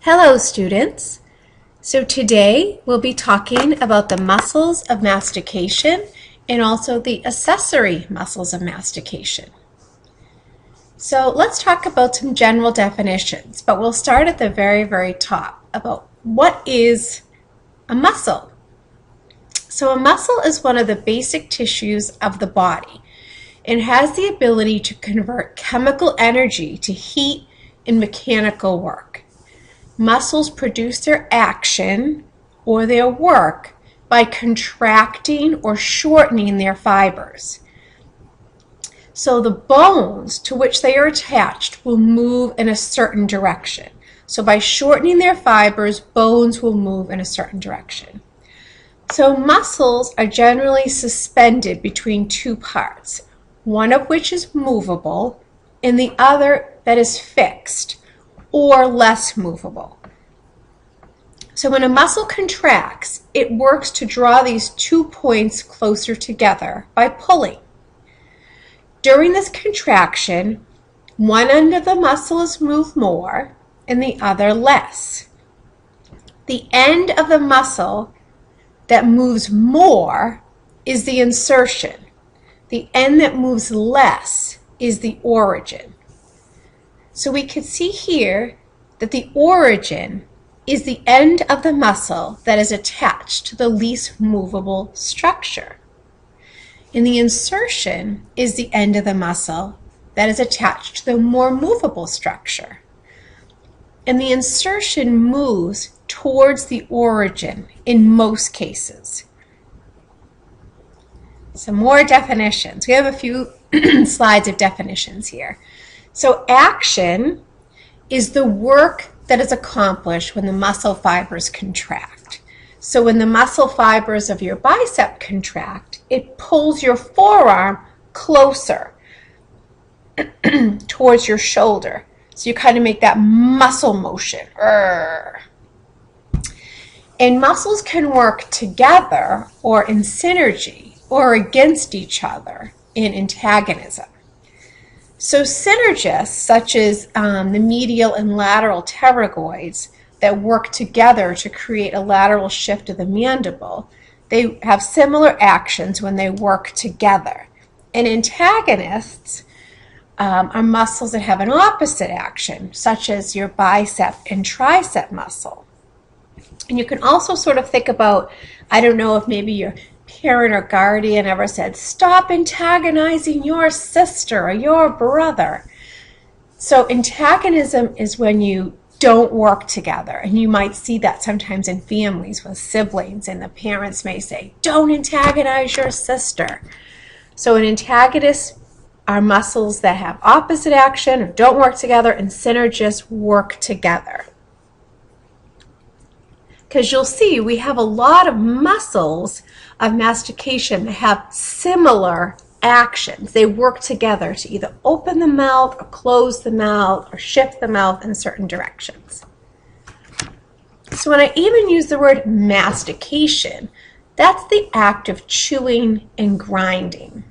Hello students! So today we'll be talking about the muscles of mastication and also the accessory muscles of mastication. So let's talk about some general definitions, but we'll start at the very top about what is a muscle. So a muscle is one of the basic tissues of the body and has the ability to convert chemical energy to heat and mechanical work. Muscles produce their action or their work by contracting or shortening their fibers. So the bones to which they are attached will move in a certain direction. So by shortening their fibers, bones will move in a certain direction. So muscles are generally suspended between two parts, one of which is movable and the other that is fixed or less movable. So when a muscle contracts, it works to draw these 2 points closer together by pulling. During this contraction, one end of the muscle is moved more and the other less. The end of the muscle that moves more is the insertion. The end that moves less is the origin. So we can see here that the origin is the end of the muscle that is attached to the least movable structure. And the insertion is the end of the muscle that is attached to the more movable structure. And the insertion moves towards the origin in most cases. Some more definitions. We have a few slides of definitions here. So action is the work that is accomplished when the muscle fibers contract. So when the muscle fibers of your bicep contract, it pulls your forearm closer towards your shoulder. So you kind of make that muscle motion. And muscles can work together or in synergy or against each other in antagonism. So synergists, such as the medial and lateral pterygoids that work together to create a lateral shift of the mandible, they have similar actions when they work together. And antagonists are muscles that have an opposite action, such as your bicep and tricep muscle. And you can also sort of think about, I don't know if maybe your parent or guardian ever said, stop antagonizing your sister or your brother. So antagonism is when you don't work together, and you might see that sometimes in families with siblings, and the parents may say, don't antagonize your sister. So an antagonist are muscles that have opposite action or don't work together, and synergists work together. Because you'll see we have a lot of muscles of mastication that have similar actions. They work together to either open the mouth or close the mouth or shift the mouth in certain directions. So when I even use the word mastication, that's the act of chewing and grinding.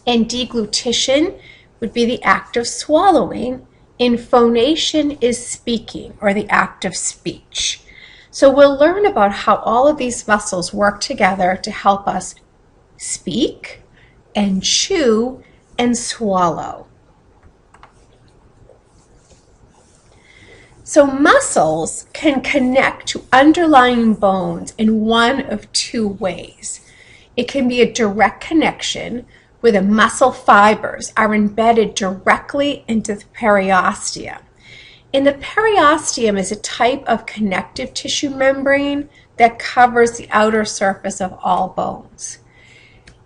And deglutition would be the act of swallowing, and phonation is speaking or the act of speech. So we'll learn about how all of these muscles work together to help us speak and chew and swallow. So muscles can connect to underlying bones in one of two ways. It can be a direct connection where the muscle fibers are embedded directly into the periosteum. And the periosteum is a type of connective tissue membrane that covers the outer surface of all bones.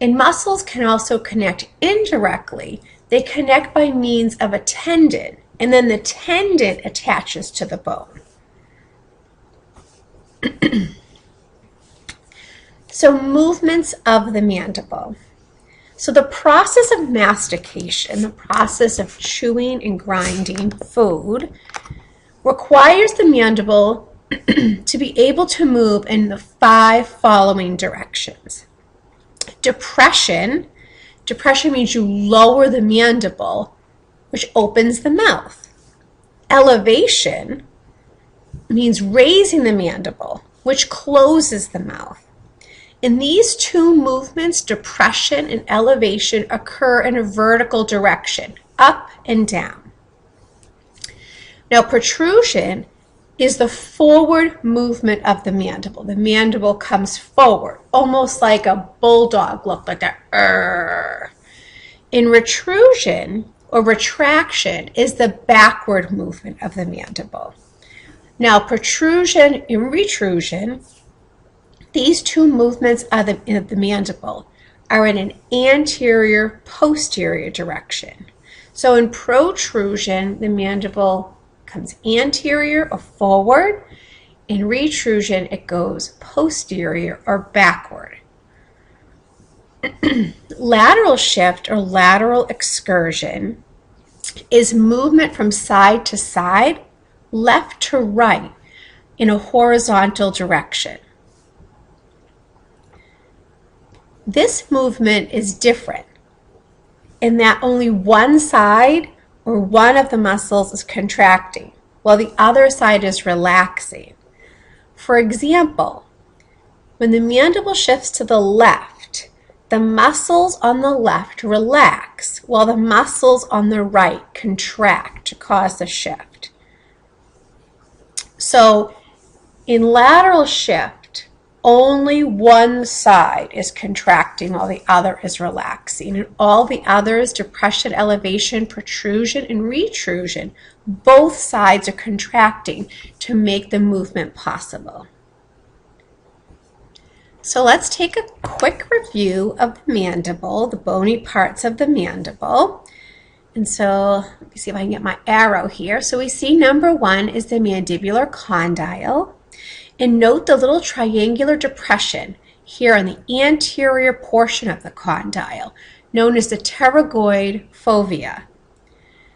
And muscles can also connect indirectly. They connect by means of a tendon, and then the tendon attaches to the bone. So movements of the mandible. So the process of mastication, the process of chewing and grinding food, requires the mandible to be able to move in the 5 following directions. Depression means you lower the mandible, which opens the mouth. Elevation means raising the mandible, which closes the mouth. In these two movements, depression and elevation occur in a vertical direction, up and down. Now, protrusion is the forward movement of the mandible. The mandible comes forward, almost like a bulldog look, like that. In retrusion or retraction is the backward movement of the mandible. Now, protrusion and retrusion, these two movements of the mandible are in an anterior-posterior direction. So in protrusion, the mandible comes anterior or forward. In retrusion, it goes posterior or backward. Lateral shift or lateral excursion is movement from side to side, left to right, in a horizontal direction. This movement is different in that only one side or one of the muscles is contracting while the other side is relaxing. For example, when the mandible shifts to the left, the muscles on the left relax while the muscles on the right contract to cause the shift. So in lateral shift, only one side is contracting while the other is relaxing, and all the others, depression, elevation, protrusion, and retrusion, both sides are contracting to make the movement possible. So let's take a quick review of the mandible, the bony parts of the mandible. And so let me see if I can get my arrow here. So we see number one is the mandibular condyle. And note the little triangular depression here on the anterior portion of the condyle, known as the pterygoid fovea.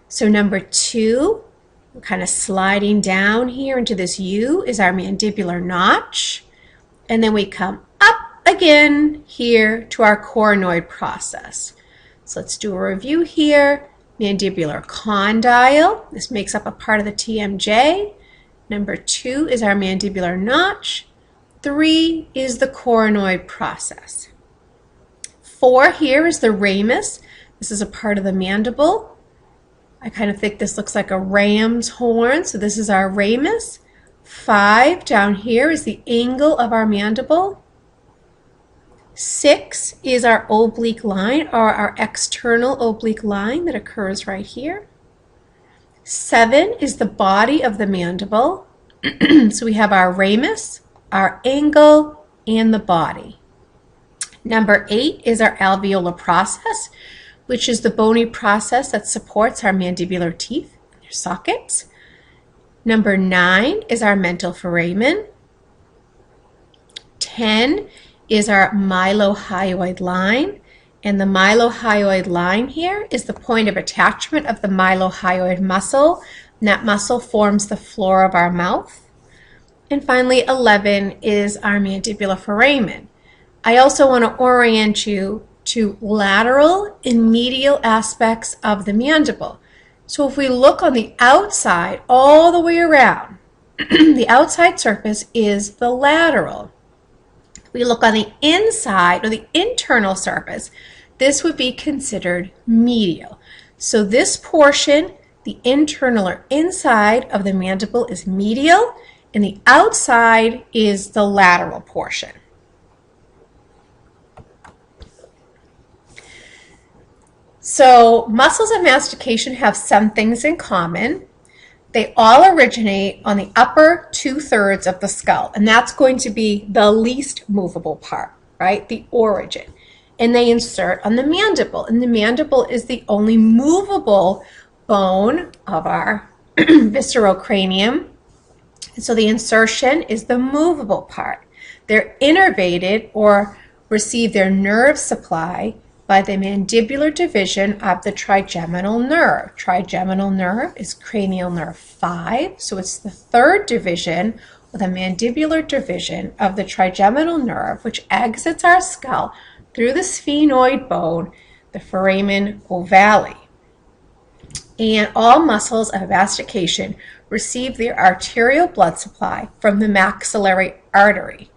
So number two, we're kind of sliding down here into this U, is our mandibular notch. And then we come up again here to our coronoid process. So let's do a review here. Mandibular condyle. This makes up a part of the TMJ. Number two is our mandibular notch. Three is the coronoid process. Four here is the ramus. This is a part of the mandible. I kind of think this looks like a ram's horn, so this is our ramus. Five down here is the angle of our mandible. Six is our oblique line, or our external oblique line that occurs right here. Seven is the body of the mandible. So we have our ramus, our angle, and the body. Number eight is our alveolar process, which is the bony process that supports our mandibular teeth and their sockets. Number nine is our mental foramen. 10 is our mylohyoid line. And the mylohyoid line here is the point of attachment of the mylohyoid muscle, and that muscle forms the floor of our mouth. And finally, 11 is our mandibular foramen. I also want to orient you to lateral and medial aspects of the mandible. So if we look on the outside all the way around, the outside surface is the lateral. If we look on the inside or the internal surface, this would be considered medial. So this portion, the internal or inside of the mandible, is medial, and the outside is the lateral portion. So muscles of mastication have some things in common. They all originate on the upper 2/3 of the skull, and that's going to be the least movable part, right? The origin. And they insert on the mandible, and the mandible is the only movable bone of our viscerocranium. And so the insertion is the movable part. They're innervated or receive their nerve supply by the mandibular division of the trigeminal nerve. Trigeminal nerve is cranial nerve 5, so it's the third division, or the mandibular division of the trigeminal nerve, which exits our skull through the sphenoid bone, the foramen ovale. And all muscles of mastication receive their arterial blood supply from the maxillary artery.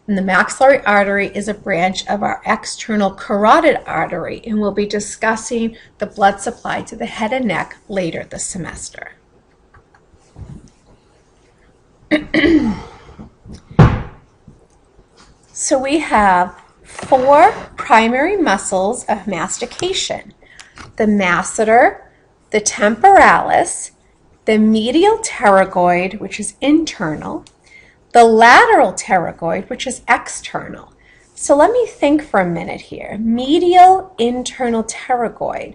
And the maxillary artery is a branch of our external carotid artery, and we'll be discussing the blood supply to the head and neck later this semester. So we have 4 primary muscles of mastication: the masseter, the temporalis, the medial pterygoid, which is internal, the lateral pterygoid, which is external. So let me think for a minute here. Medial internal pterygoid.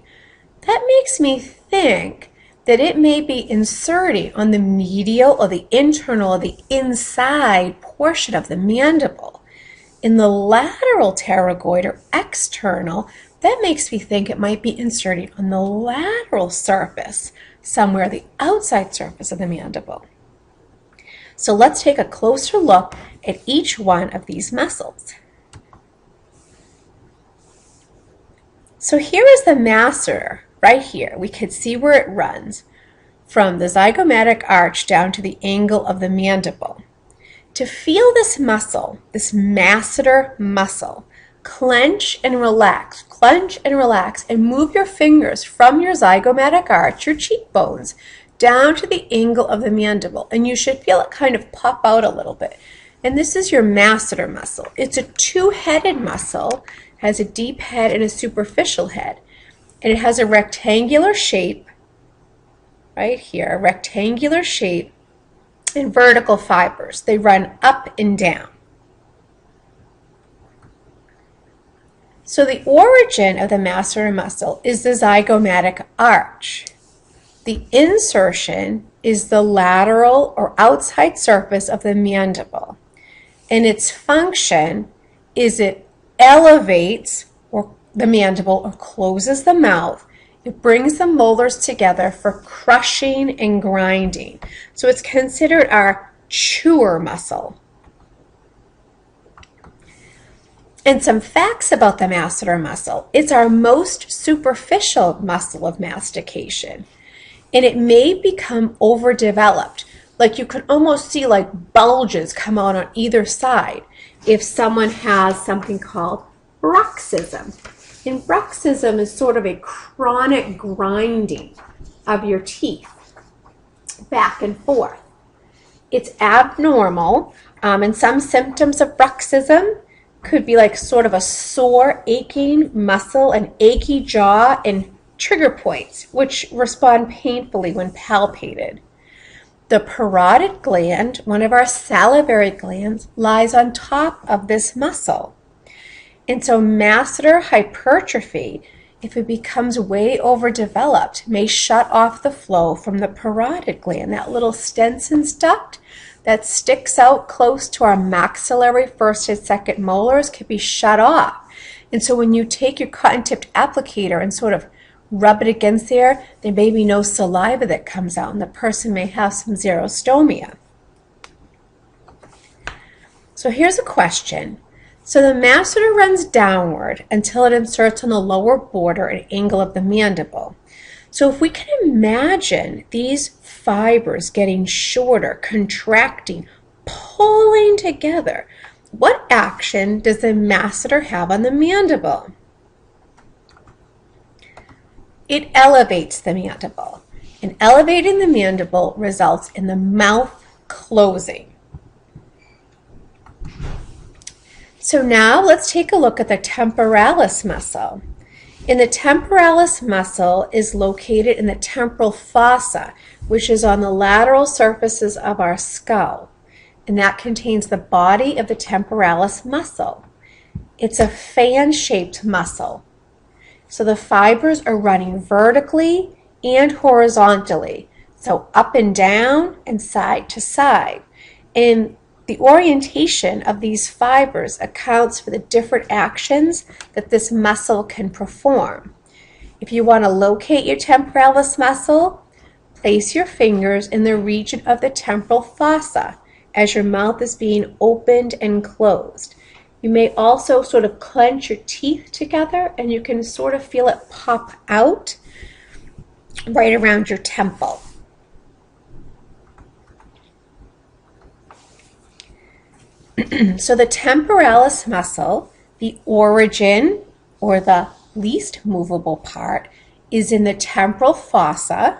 That makes me think that it may be inserting on the medial or the internal or the inside portion of the mandible. In the lateral pterygoid or external, that makes me think it might be inserting on the lateral surface, somewhere the outside surface of the mandible. So let's take a closer look at each one of these muscles. So here is the masseter right here. We can see where it runs from the zygomatic arch down to the angle of the mandible. To feel this muscle, this masseter muscle, clench and relax, and move your fingers from your zygomatic arch, your cheekbones, down to the angle of the mandible. And you should feel it kind of pop out a little bit. And this is your masseter muscle. It's a 2-headed muscle, has a deep head and a superficial head. And it has a rectangular shape, right here, a rectangular shape, and vertical fibers. They run up and down. So the origin of the masseter muscle is the zygomatic arch. The insertion is the lateral or outside surface of the mandible. And its function is it elevates the mandible or closes the mouth. It brings the molars together for crushing and grinding. So it's considered our chewer muscle. And some facts about the masseter muscle. It's our most superficial muscle of mastication. And it may become overdeveloped. Like you can almost see like bulges come out on either side if someone has something called bruxism. And bruxism is sort of a chronic grinding of your teeth back and forth. It's abnormal, and some symptoms of bruxism could be like sort of a sore, aching muscle, an achy jaw, and trigger points, which respond painfully when palpated. The parotid gland, one of our salivary glands, lies on top of this muscle. And so masseter hypertrophy, if it becomes way overdeveloped, may shut off the flow from the parotid gland, that little Stenson's duct that sticks out close to our maxillary first and second molars can be shut off. And so when you take your cotton-tipped applicator and sort of rub it against there may be no saliva that comes out, and the person may have some xerostomia. So here's a question. So the masseter runs downward until it inserts on the lower border and angle of the mandible. So if we can imagine these fibers getting shorter, contracting, pulling together, what action does the masseter have on the mandible? It elevates the mandible. And elevating the mandible results in the mouth closing. So now let's take a look at the temporalis muscle. And the temporalis muscle is located in the temporal fossa, which is on the lateral surfaces of our skull. And that contains the body of the temporalis muscle. It's a fan-shaped muscle. So the fibers are running vertically and horizontally, so up and down and side to side. And the orientation of these fibers accounts for the different actions that this muscle can perform. If you want to locate your temporalis muscle, place your fingers in the region of the temporal fossa as your mouth is being opened and closed. You may also sort of clench your teeth together, and you can sort of feel it pop out right around your temple. So the temporalis muscle, the origin or the least movable part, is in the temporal fossa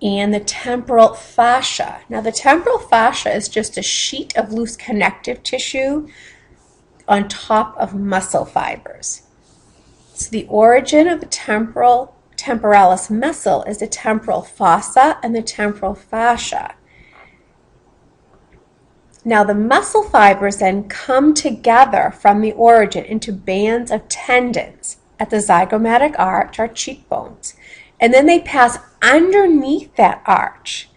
and the temporal fascia. Now the temporal fascia is just a sheet of loose connective tissue on top of muscle fibers. So the origin of the temporalis muscle is the temporal fossa and the temporal fascia. Now the muscle fibers then come together from the origin into bands of tendons at the zygomatic arch, our cheekbones, and then they pass underneath that arch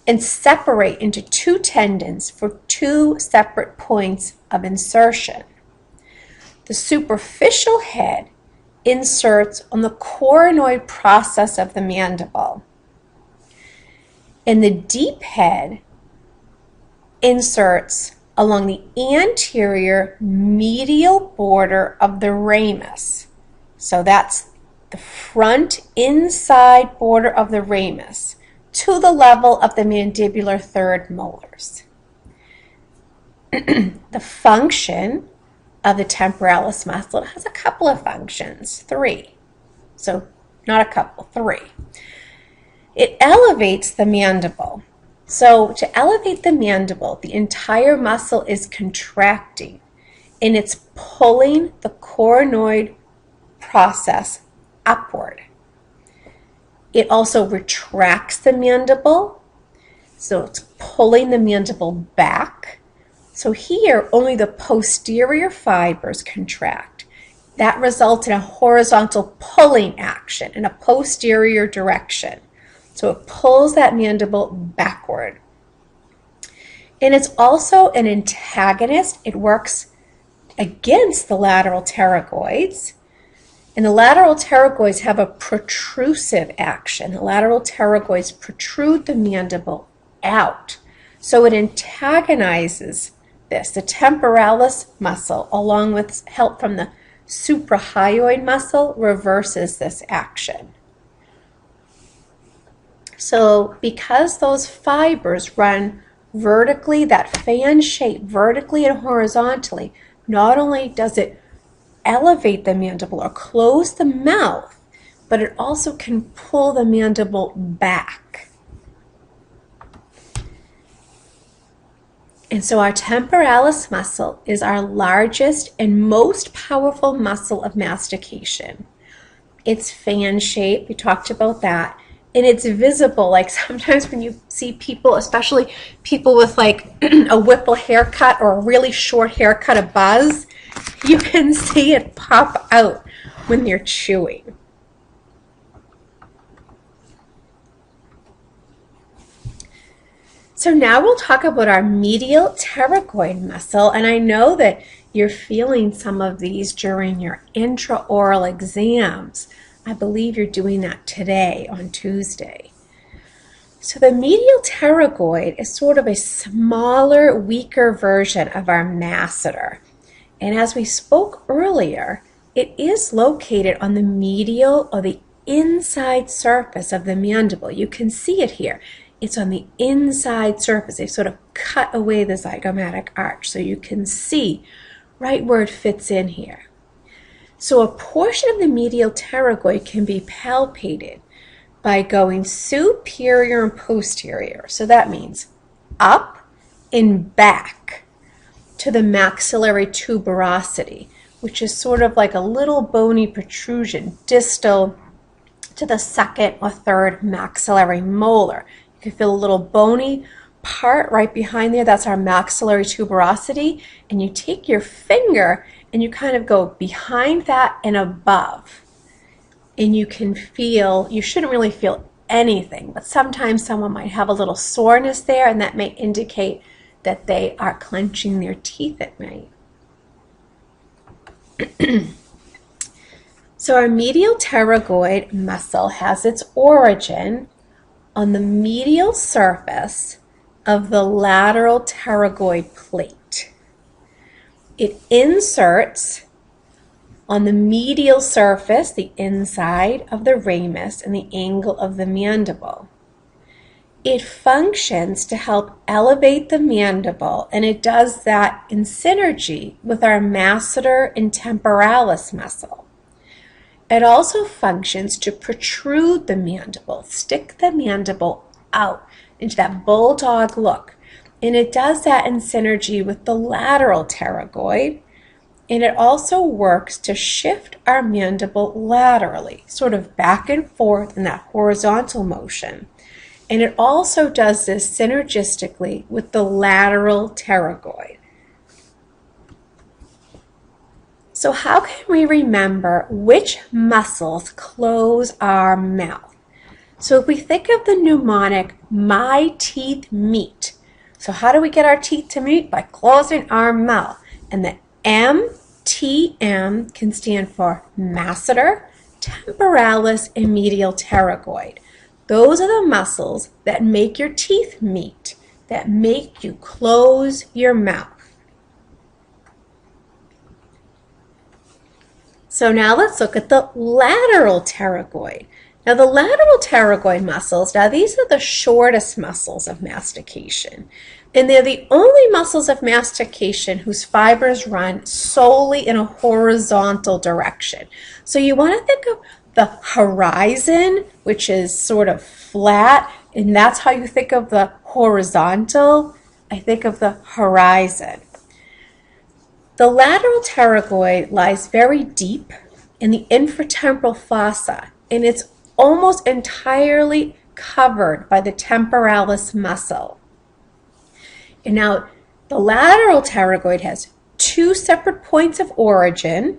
and separate into two tendons for two separate points of insertion. The superficial head inserts on the coronoid process of the mandible, and the deep head inserts along the anterior medial border of the ramus. So that's the front inside border of the ramus to the level of the mandibular third molars. The function of the temporalis muscle has a couple of functions, three. So not a couple, three. It elevates the mandible. So to elevate the mandible, the entire muscle is contracting and it's pulling the coronoid process upward. It also retracts the mandible, so it's pulling the mandible back. So here, only the posterior fibers contract. That results in a horizontal pulling action in a posterior direction. So it pulls that mandible backward. And it's also an antagonist. It works against the lateral pterygoids. And the lateral pterygoids have a protrusive action. The lateral pterygoids protrude the mandible out. So it antagonizes this. The temporalis muscle, along with help from the suprahyoid muscle, reverses this action. So because those fibers run vertically, that fan shape, vertically and horizontally, not only does it elevate the mandible or close the mouth, but it also can pull the mandible back. And so our temporalis muscle is our largest and most powerful muscle of mastication. It's fan shaped, we talked about that, and it's visible. Like sometimes when you see people, especially people with like a Whipple haircut or a really short haircut, a buzz, you can see it pop out when you're chewing. So now we'll talk about our medial pterygoid muscle, and I know that you're feeling some of these during your intraoral exams. I believe you're doing that today on Tuesday. So the medial pterygoid is sort of a smaller, weaker version of our masseter. And as we spoke earlier, it is located on the medial or the inside surface of the mandible. You can see it here. It's on the inside surface. They've sort of cut away the zygomatic arch so you can see right where it fits in here. So a portion of the medial pterygoid can be palpated by going superior and posterior. So that means up and back to the maxillary tuberosity, which is sort of like a little bony protrusion distal to the second or third maxillary molar. You can feel a little bony part right behind there. That's our maxillary tuberosity. And you take your finger and you kind of go behind that and above. And you can feel, you shouldn't really feel anything, but sometimes someone might have a little soreness there, and that may indicate that they are clenching their teeth at night. So our medial pterygoid muscle has its origin on the medial surface of the lateral pterygoid plate. It inserts on the medial surface, the inside of the ramus and the angle of the mandible. It functions to help elevate the mandible, and it does that in synergy with our masseter and temporalis muscle. It also functions to protrude the mandible, stick the mandible out into that bulldog look. And it does that in synergy with the lateral pterygoid. And it also works to shift our mandible laterally, sort of back and forth in that horizontal motion. And it also does this synergistically with the lateral pterygoid. So how can we remember which muscles close our mouth? So if we think of the mnemonic, my teeth meet. So how do we get our teeth to meet? By closing our mouth. And the MTM can stand for masseter, temporalis, and medial pterygoid. Those are the muscles that make your teeth meet, that make you close your mouth. So now let's look at the lateral pterygoid. Now the lateral pterygoid muscles, now these are the shortest muscles of mastication. And they're the only muscles of mastication whose fibers run solely in a horizontal direction. So you want to think of the horizon, which is sort of flat, and that's how you think of the horizontal. I think of the horizon. The lateral pterygoid lies very deep in the infratemporal fossa, and it's almost entirely covered by the temporalis muscle. And now the lateral pterygoid has two separate points of origin.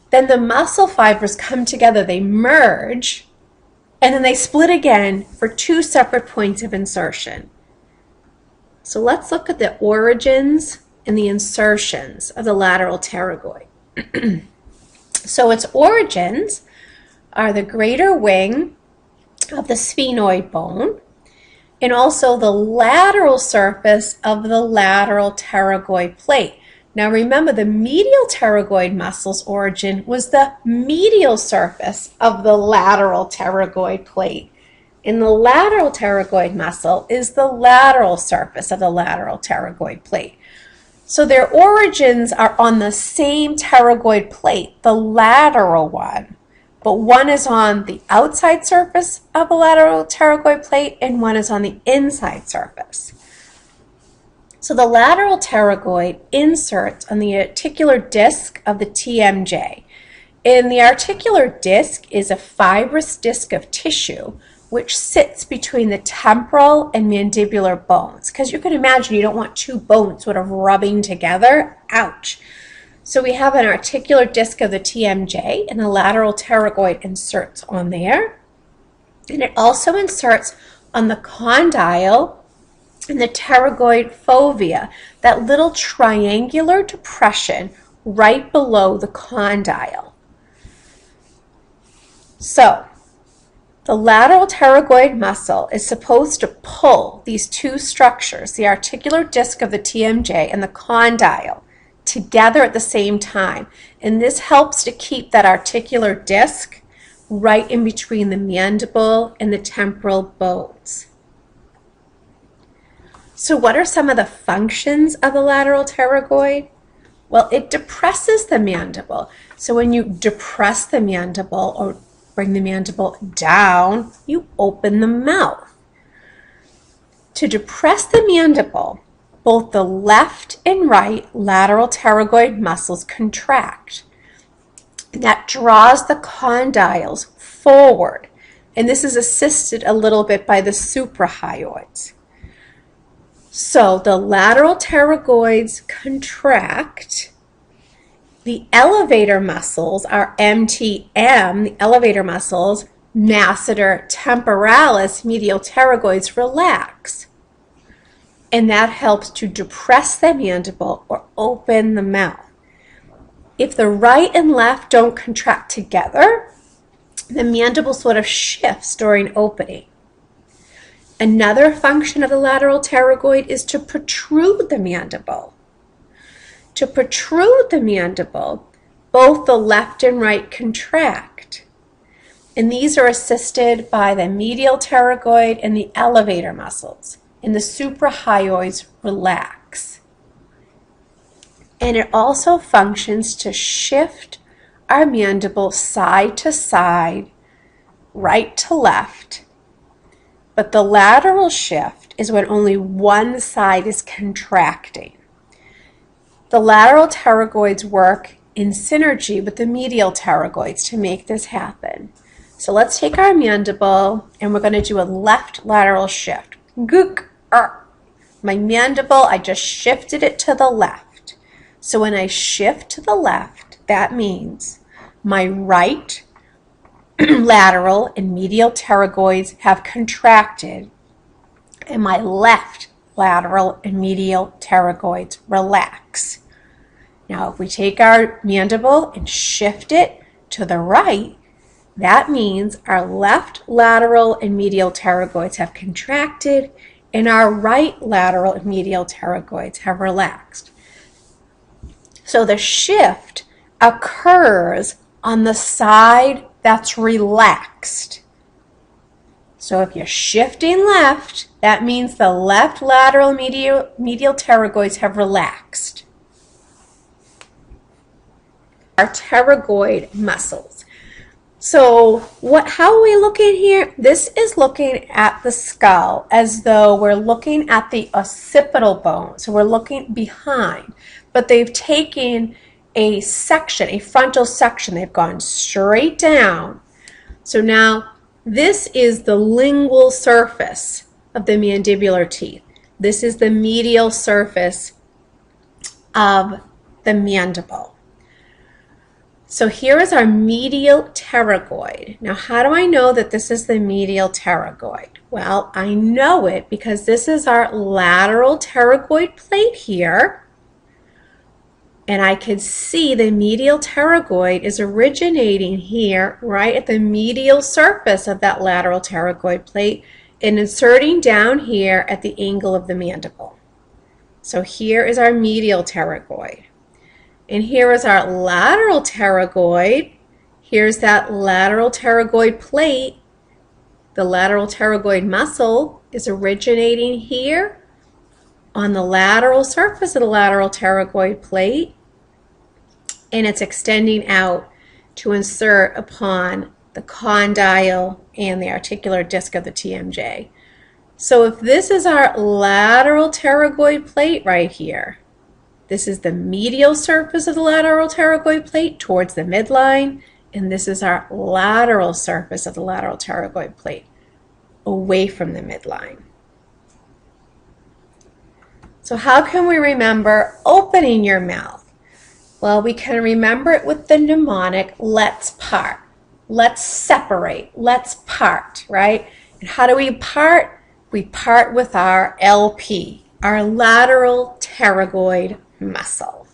Then the muscle fibers come together, they merge, and then they split again for two separate points of insertion. So let's look at the origins and the insertions of the lateral pterygoid. So its origins are the greater wing of the sphenoid bone and also the lateral surface of the lateral pterygoid plate. Now remember, the medial pterygoid muscle's origin was the medial surface of the lateral pterygoid plate. And the lateral pterygoid muscle is the lateral surface of the lateral pterygoid plate. So their origins are on the same pterygoid plate, the lateral one. But one is on the outside surface of the lateral pterygoid plate and one is on the inside surface. So the lateral pterygoid inserts on the articular disc of the TMJ. And the articular disc is a fibrous disc of tissue which sits between the temporal and mandibular bones. Because you can imagine you don't want two bones sort of rubbing together. Ouch. So we have an articular disc of the TMJ and the lateral pterygoid inserts on there. And it also inserts on the condyle and the pterygoid fovea, that little triangular depression right below the condyle. So the lateral pterygoid muscle is supposed to pull these two structures, the articular disc of the TMJ and the condyle, together at the same time. And this helps to keep that articular disc right in between the mandible and the temporal bones. So what are some of the functions of the lateral pterygoid? Well, it depresses the mandible. So when you depress the mandible or bring the mandible down, you open the mouth. To depress the mandible, both the left and right lateral pterygoid muscles contract. That draws the condyles forward, and this is assisted a little bit by the suprahyoids. So the lateral pterygoids contract. The elevator muscles are MTM, the elevator muscles, masseter, temporalis, medial pterygoids relax. And that helps to depress the mandible or open the mouth. If the right and left don't contract together, the mandible sort of shifts during opening. Another function of the lateral pterygoid is to protrude the mandible. To protrude the mandible, both the left and right contract. And these are assisted by the medial pterygoid and the elevator muscles. And the suprahyoids relax. And it also functions to shift our mandible side to side, right to left. But the lateral shift is when only one side is contracting. The lateral pterygoids work in synergy with the medial pterygoids to make this happen. So let's take our mandible and we're going to do a left lateral shift. Gook. My mandible, I just shifted it to the left. So when I shift to the left, that means my right lateral and medial pterygoids have contracted and my left lateral and medial pterygoids relax. Now if we take our mandible and shift it to the right, that means our left lateral and medial pterygoids have contracted and our right lateral and medial pterygoids have relaxed. So the shift occurs on the side that's relaxed. So if you're shifting left, that means the left lateral medial pterygoids have relaxed. Our pterygoid muscles. So how are we looking here? This is looking at the skull as though we're looking at the occipital bone. So we're looking behind, but they've taken a section, a frontal section. They've gone straight down. So now this is the lingual surface of the mandibular teeth. This is the medial surface of the mandible. So here is our medial pterygoid. Now how do I know that this is the medial pterygoid? Well, I know it because this is our lateral pterygoid plate here. And I can see the medial pterygoid is originating here right at the medial surface of that lateral pterygoid plate and inserting down here at the angle of the mandible. So here is our medial pterygoid. And here is our lateral pterygoid. Here's that lateral pterygoid plate. The lateral pterygoid muscle is originating here on the lateral surface of the lateral pterygoid plate, and it's extending out to insert upon the condyle and the articular disc of the TMJ. So if this is our lateral pterygoid plate right here, this is the medial surface of the lateral pterygoid plate towards the midline, and this is our lateral surface of the lateral pterygoid plate away from the midline. So how can we remember opening your mouth? Well, we can remember it with the mnemonic, let's part. Let's separate. Let's part, right? And how do we part? We part with our LP, our lateral pterygoid muscle.